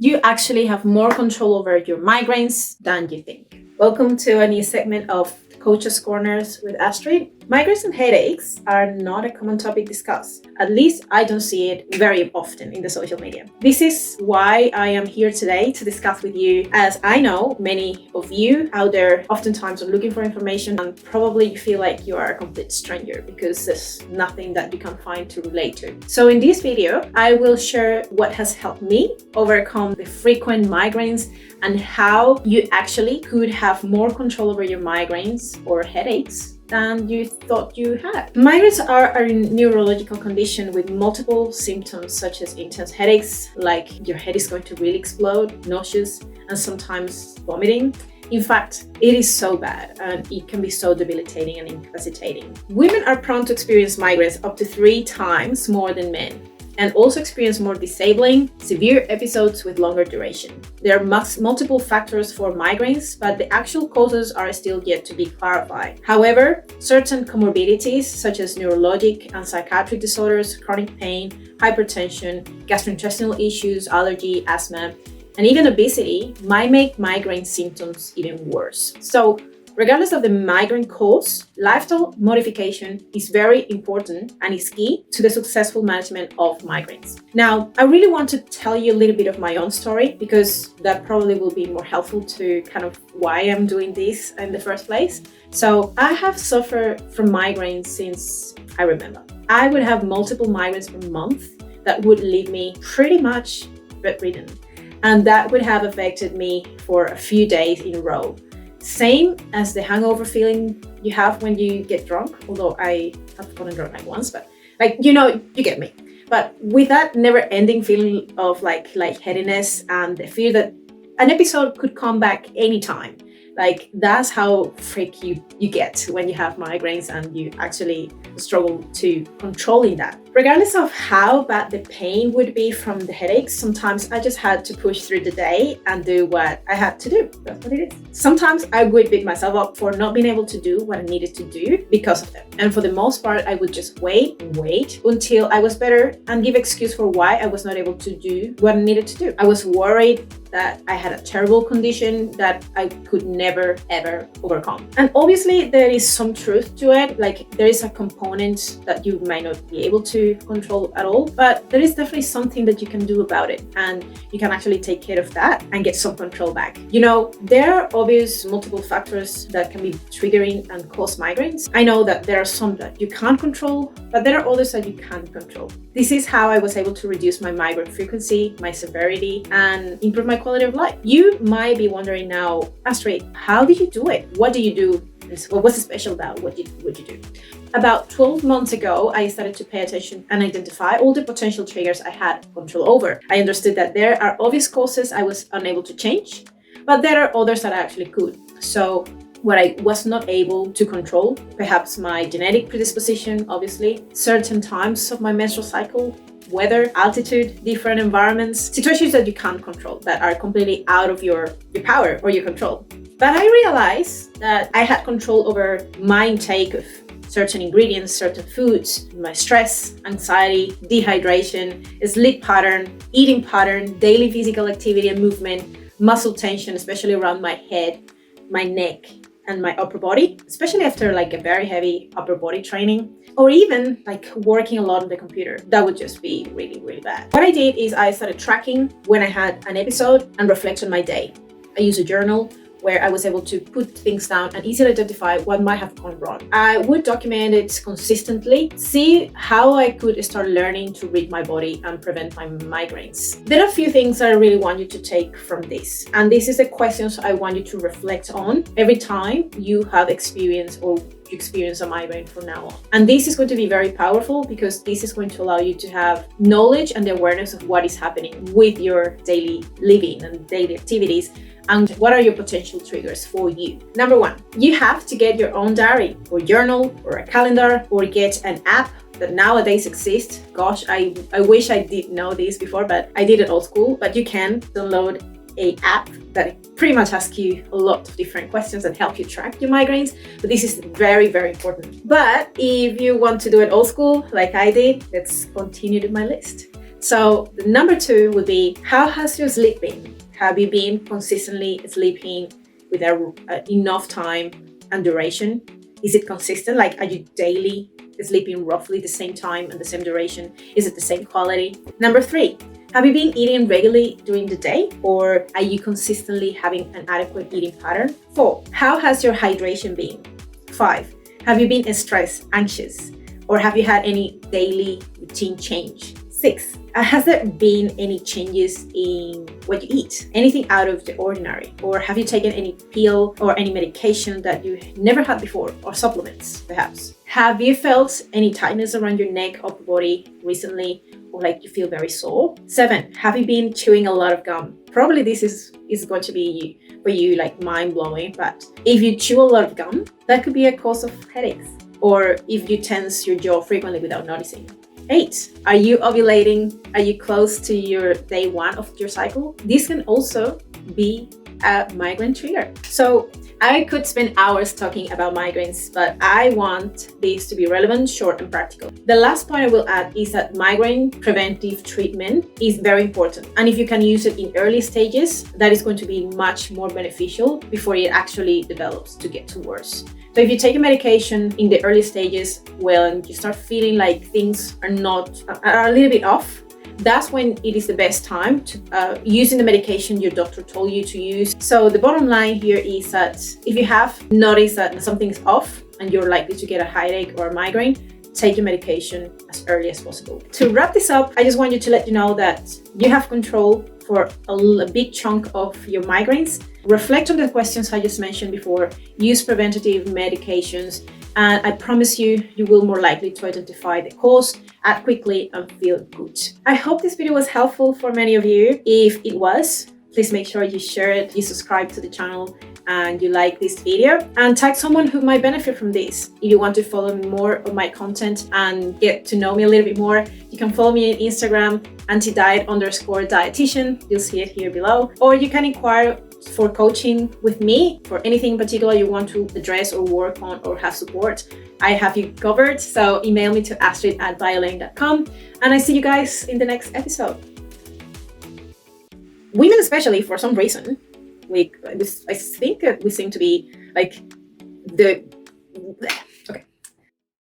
You actually have more control over your migraines than you think. Welcome to a new segment of Coach's Corners with Astrid. Migraines and headaches are not a common topic discussed. At least I don't see it very often in the social media. This is why I am here today to discuss with you, as I know many of you out there oftentimes are looking for information and probably you feel like you are a complete stranger because there's nothing that you can find to relate to. So in this video, I will share what has helped me overcome the frequent migraines and how you actually could have more control over your migraines or headaches than you thought you had. Migraines are a neurological condition with multiple symptoms such as intense headaches, like your head is going to really explode, nauseous, and sometimes vomiting. In fact, it is so bad and it can be so debilitating and incapacitating. Women are prone to experience migraines up to 3 times more than men, and also experience more disabling, severe episodes with longer duration. There are multiple factors for migraines, but the actual causes are still yet to be clarified. However, certain comorbidities such as neurologic and psychiatric disorders, chronic pain, hypertension, gastrointestinal issues, allergy, asthma, and even obesity might make migraine symptoms even worse. So, regardless of the migraine cause, lifestyle modification is very important and is key to the successful management of migraines. Now, I really want to tell you a little bit of my own story because that probably will be more helpful to kind of why I'm doing this in the first place. So I have suffered from migraines since I remember. I would have multiple migraines per month that would leave me pretty much bedridden. And that would have affected me for a few days in a row. Same as the hangover feeling you have when you get drunk, although I have gotten drunk like once, but you get me. But with that never-ending feeling of lightheadedness and the fear that an episode could come back anytime. That's how freak you get when you have migraines and you actually struggle to controlling that. Regardless of how bad the pain would be from the headaches, sometimes I just had to push through the day and do what I had to do. That's what it is. Sometimes I would beat myself up for not being able to do what I needed to do because of them. And for the most part, I would just wait until I was better and give excuse for why I was not able to do what I needed to do. I was worried that I had a terrible condition that I could never ever overcome. And obviously there is some truth to it. There is a component that you might not be able to control at all, but there is definitely something that you can do about it, and you can actually take care of that and get some control back. There are obvious multiple factors that can be triggering and cause migraines. I know that there are some that you can't control, but there are others that you can control. This is how I was able to reduce my migraine frequency, my severity, and improve my quality of life. You might be wondering now, Astrid, how did you do it? What do you do? What was special about what you do? About 12 months ago, I started to pay attention and identify all the potential triggers I had control over. I understood that there are obvious causes I was unable to change, but there are others that I actually could. So what I was not able to control, perhaps my genetic predisposition, obviously, certain times of my menstrual cycle, weather, altitude, different environments, situations that you can't control, that are completely out of your power or your control. But I realized that I had control over my intake of certain ingredients, certain foods, my stress, anxiety, dehydration, sleep pattern, eating pattern, daily physical activity and movement, muscle tension, especially around my head, my neck, and my upper body, especially after a very heavy upper body training, or even working a lot on the computer. That would just be really, really bad. What I did is I started tracking when I had an episode and reflect on my day. I use a journal where I was able to put things down and easily identify what might have gone wrong. I would document it consistently, see how I could start learning to read my body and prevent my migraines. There are a few things I really want you to take from this. And this is the questions I want you to reflect on every time you have experienced or you experience a migraine from now on. And this is going to be very powerful because this is going to allow you to have knowledge and the awareness of what is happening with your daily living and daily activities and what are your potential triggers for you. Number 1, you have to get your own diary or journal or a calendar or get an app that nowadays exists. Gosh, I wish I did know this before, but I did it old school. But you can download an app that pretty much asks you a lot of different questions and help you track your migraines. But this is very, very important. But if you want to do it old school, like I did, let's continue to my list. So the number 2 would be, how has your sleep been? Have you been consistently sleeping with enough time and duration? Is it consistent? Like, are you daily sleeping roughly the same time and the same duration? Is it the same quality? Number 3, have you been eating regularly during the day, or are you consistently having an adequate eating pattern? 4, how has your hydration been? 5, have you been stressed, anxious, or have you had any daily routine change? 6, has there been any changes in what you eat? Anything out of the ordinary? Or have you taken any pill or any medication that you never had before, or supplements perhaps? Have you felt any tightness around your neck or body recently, or like you feel very sore? 7, have you been chewing a lot of gum? Probably this is going to be for you like mind-blowing, but if you chew a lot of gum, that could be a cause of headaches. Or if you tense your jaw frequently without noticing. 8, are you ovulating? Are you close to your day 1 of your cycle? This can also be a migraine trigger. So I could spend hours talking about migraines, but I want this to be relevant, short, and practical. The last point I will add is that migraine preventive treatment is very important. And if you can use it in early stages, that is going to be much more beneficial before it actually develops to get to worse. So if you take a medication in the early stages, and you start feeling like things are a little bit off, that's when it is the best time to using the medication your doctor told you to use. So the bottom line here is that if you have noticed that something's off and you're likely to get a headache or a migraine, take your medication as early as possible. To wrap this up, I just want you to let you know that you have control for a big chunk of your migraines. Reflect on the questions I just mentioned before, use preventative medications, and I promise you will more likely to identify the cause, act quickly, and feel good. I hope this video was helpful for many of you. If it was, please make sure you share it, you subscribe to the channel, and you like this video, and tag someone who might benefit from this. If you want to follow more of my content and get to know me a little bit more, you can follow me on Instagram, antidiet_dietitian. You'll see it here below. Or you can inquire for coaching with me for anything in particular you want to address or work on or have support. I have you covered. So email me to astrid@biolayne.com, and I see you guys in the next episode. Women especially, for some reason, I think we seem to be like the